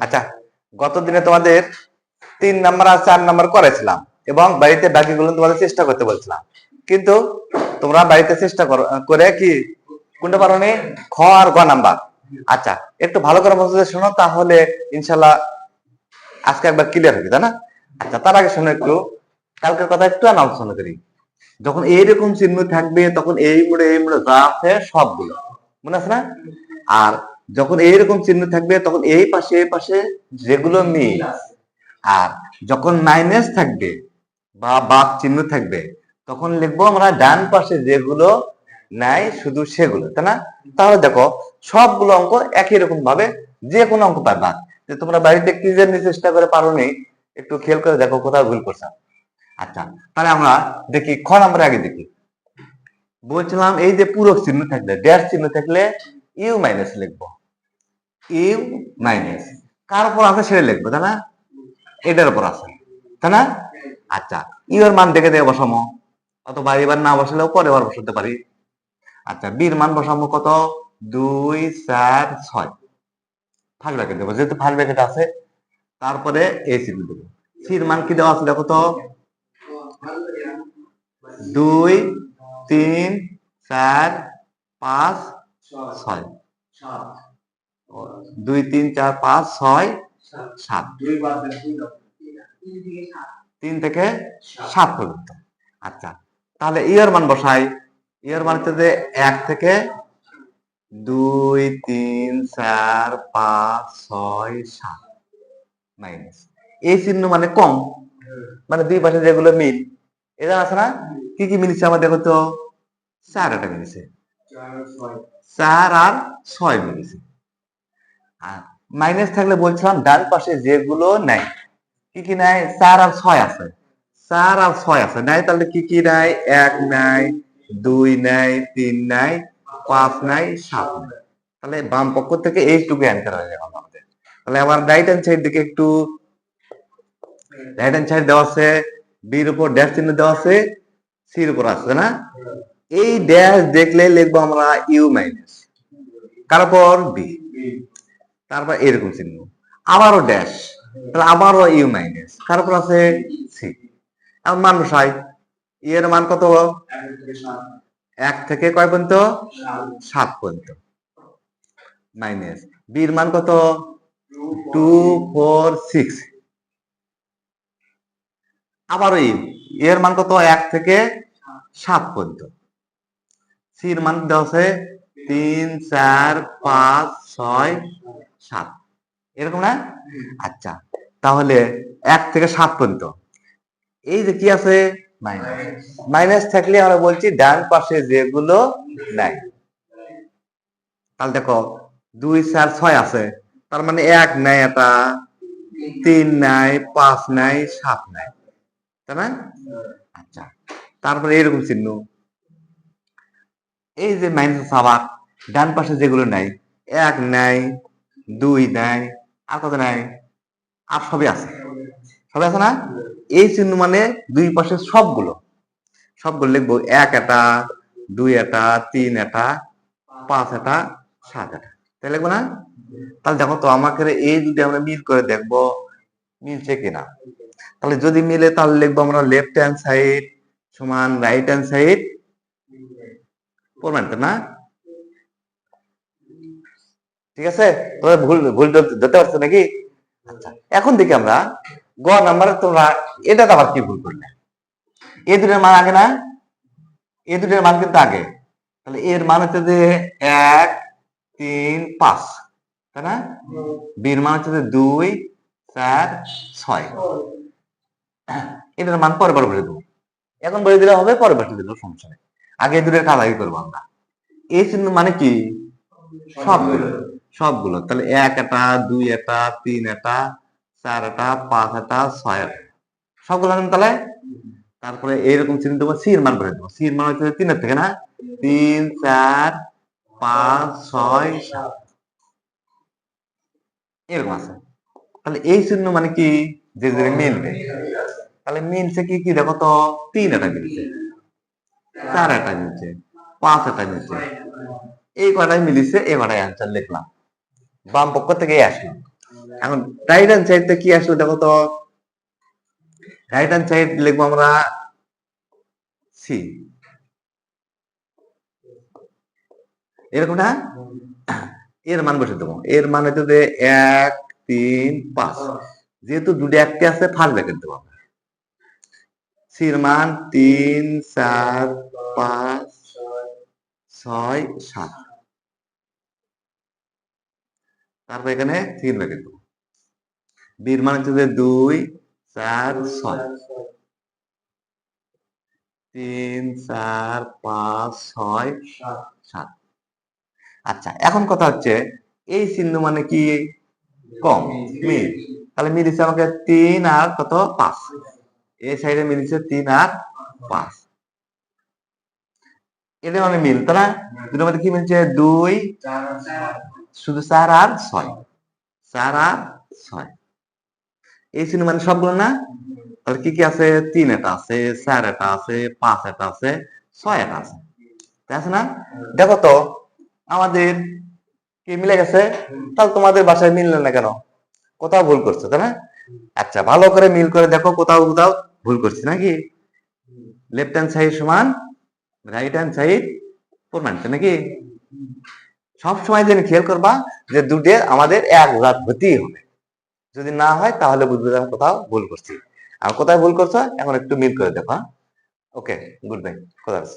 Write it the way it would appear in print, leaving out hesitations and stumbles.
আচ্ছা, গত দিনে তোমাদের 3 নাম্বার আর 4 নাম্বার করেছিলাম এবং বাড়িতে বাকিগুলো তোমাদের চেষ্টা করতে বলছিলাম, কিন্তু তোমরা বাড়িতে চেষ্টা করে কি কোনটা পারোনি? খ আর গ নাম্বার। আচ্ছা, একটু ভালো করে মনোযোগ শোনো, তাহলে ইনশাল্লাহ আজকে একবার ক্লিয়ার হবে, তাই না? আচ্ছা, তার আগে শোনো একটু কালকের কথা একটু আলোচনা করি। যখন এইরকম চিহ্ন থাকবে তখন এই মোড়ে যা আছে সবগুলো, মনে আছে না? আর যখন এইরকম চিহ্ন থাকবে তখন এই পাশে যেগুলো মিল, আর যখন মাইনাস থাকবে বা বাদ চিহ্ন থাকবে তখন লিখবো আমরা ডান পাশে যেগুলো নাই শুধু সেগুলো, তাই না? তাহলে দেখো সবগুলো অঙ্ক একই রকম ভাবে যে কোনো অঙ্ক পারবা। যে তোমরা বাড়িতে কি জানি চেষ্টা করে পারো নি, একটু খেয়াল করে দেখো কোথাও ভুল করছো। আচ্ছা, তাহলে আমরা দেখি খ নাম্বারে আগে দেখি। বলছিলাম এই যে পূরক চিহ্ন থাকলে, ড্যাশ চিহ্ন থাকলে ইউ মাইনাস লিখবো, ইউ মাইনাস কার উপর আছে সেটা লিখবো, তাই না? এটার উপর আছে, তাই না? আচ্ছা, ইউ এর মান দেখে দিয়ে বসামো, অথবা এবার না বসালেও পরে বার বসাতে পারি। আচ্ছা, বির মান বসামো কত? 2 4 6 ফার্স্ট ব্র্যাকেট দেবো যেহেতু ফার্স্ট ব্র্যাকেট আছে। তারপরে এই চিহ্ন দেবো। সির মান কি দেওয়া আছে দেখো তো? 2 3 4 5 6, 2 3 4 5 6 7, 3 থেকে 7 পর্যন্ত। আচ্ছা, তাহলে ইয়ের মান বসাই। ইয়ের মান হচ্ছে যে 1 থেকে 2 3 4 5 6 7 মাইনাস এই চিহ্ন মানে কম, মানে দুই পাশে যেগুলো মিল এটা আছে না? কি কি মিলছে আমার দেখো তো? 4 এটা মিলছে, 4 আর 6 মিলছে। আর মাইনাস থাকলে বলছিলাম ডান পাশে যেগুলো নাই, কি কি নাই? 4 আর 6 আছে, 4 আর 6 আছে নাই, তাহলে কি কি নাই? 1 নাই, 2 নাই, 3 নাই, 5 নাই, 7 নাই। তাহলে বাম পক্ষ থেকে এইটুকু অ্যান্সার হয়ে যাবে আমাদের। তাহলে আবার রাইট হ্যান্ড সাইড দিকে একটু, রাইট হ্যান্ড সাইড দেওয়া আছে, বির উপর ড্যাশ চিহ্ন দেওয়া আছে, সির উপর আছে না? এই ড্যাশ দেখলে লিখবো আমরা ইউ মাইনাস, কার উপর? বি। তারপর এরকম চিহ্ন, আবারও ড্যাশ, তাহলে আবারও ইউ মাইনাস, কার উপর আছে? সি। এখন মান বসাই। এর মান কত? 1 থেকে কয় পর্যন্ত? 7 পর্যন্ত। মাইনাস বির মান কত? 2 4 6, আবারও ইউ। এর মান কত? 1 থেকে 7 পর্যন্ত। সির মান দেওয়া আছে 3 4 5 6 7, এরকম না? আচ্ছা, তাহলে 1 থেকে 7 পর্যন্ত এই যে কি আছে? মাইনাস। মাইনাস থাকলে আমরা বলছি ডান পাশে যেগুলো নাই। তাহলে দেখো 2 4 6 আছে, তার মানে 1 নাই, এটা 3 নাই, 5 নাই, 7 নাই, তাই না? আচ্ছা, তারপরে এরকম চিহ্ন, এই যে মাইনাস আবার ডান পাশে যেগুলো নাই, 1 নাই, 2 নাই, আর কত নাই? আর সবই আছে, সবই আছে না? এই চিহ্ন মানে দুই পাশে সবগুলো, সবগুলো লিখবো 1 এটা, 2 এটা, 3 এটা, 5 এটা, 7 এটা, তাই লিখবো না? তাহলে দেখো তো আমাকে এই যদি আমরা মিল করে দেখবো মিলছে কিনা। তাহলে যদি মিলে তাহলে লিখবো আমরা লেফট হ্যান্ড সাইড সমান রাইট হ্যান্ড সাইড প্রমাণিত না? ঠিক আছে, তোমরা ভুল ভুল ধরতে পারছো নাকি? আচ্ছা, এখন দেখি আমরা গ নাম্বারে তোমরা এটা আবার কি ভুল করলে? এই দুটোর মান আগে না? এই দুটোর মান কিন্তু আগে। তাহলে এর মান হচ্ছে যে 1 3 5, তাই না? বির মান হচ্ছে যে 2 4 6, এটার মান পরে বলে দেবো। এখন বলে দিলে হবে, পরে বলে দিলেও সমস্যা নেই। আগে দুটোর কালারি করবো আমরা। এই চিহ্ন মানে কি? সবগুলো, সবগুলো। তাহলে 1 এটা, 2 এটা, 3 এটা, 4 এটা, 5 এটা, 6 এটা, সবগুলো আনেন তাহলে। তারপরে এইরকম চিহ্ন দেবো, সির মান বলে দেবো। সির মান হচ্ছে 3 এর থেকে না? 3 4 5 6 7, এরকম আছে। তাহলে এই চিহ্ন মানে কি? যে যে মিলবে। তাহলে মিলছে কি কি দেখো তো? 3 এটা মিলছে, 4 এটা মিলছে, 5 এটা মিলছে, এই কটাই মিলিছে, এই কটাই অ্যান্সার লিখলাম, বাম পক্ষ থেকে আসলাম। এখন রাইট হ্যান্ড সাইডটা কি আসলে দেখো তো, রাইট হ্যান্ড সাইড লিখবো আমরা সি, এরকম না? এর মান বসে দেবো, এর মান হচ্ছে যে 1 3 5, যেহেতু দুটো একটি আছে ফার্স্ট ব্র্যাকেট দেবো। সির মান 3 4 5 6 7, তারপর এখানে 3 ব্র্যাকেট দেবো। বির মান হচ্ছে যে 2 4 6, 3 4 5 6 7। আচ্ছা, এখন কথা হচ্ছে এই চিহ্ন মানে কি কম, মিল, তাহলে মিলিছে আমাকে 3 আর কত 5, এই সাইডে মিলিছে 3 আর 5, এটা মানে মিল, তাই না? দুটোর মধ্যে কি মিলছে 2, শুধু 4 আর 6, 4 আর 6, এই চিহ্ন মানে সবগুলো না? তাহলে কি কি আছে, 3 এটা আছে, 4 এটা আছে, 5 এটা আছে, 6 এটা আছে, তাই আছে না? দেখো তো আমাদের কি মিলে গেছে, তাহলে তোমাদের বাসায় মিললে না কেন? কোথাও ভুল করছো, তাই না? আচ্ছা, ভালো করে মিল করে দেখো, কোথাও কোথাও ভুল করছি নাকি? লেফট হ্যান্ড সাইড সমান রাইট হ্যান্ড সাইড প্রমাণিত নাকি? সব সময় যেন খেয়াল করবা যে দুটো আমাদের এক জাত হতেই হবে, যদি না হয় তাহলে বুঝবে যে আমি কোথাও ভুল করছি। আর কোথায় ভুল করছো এখন একটু মিল করে দেখো। ওকে, গুড বাই, খোদা হাফেজ।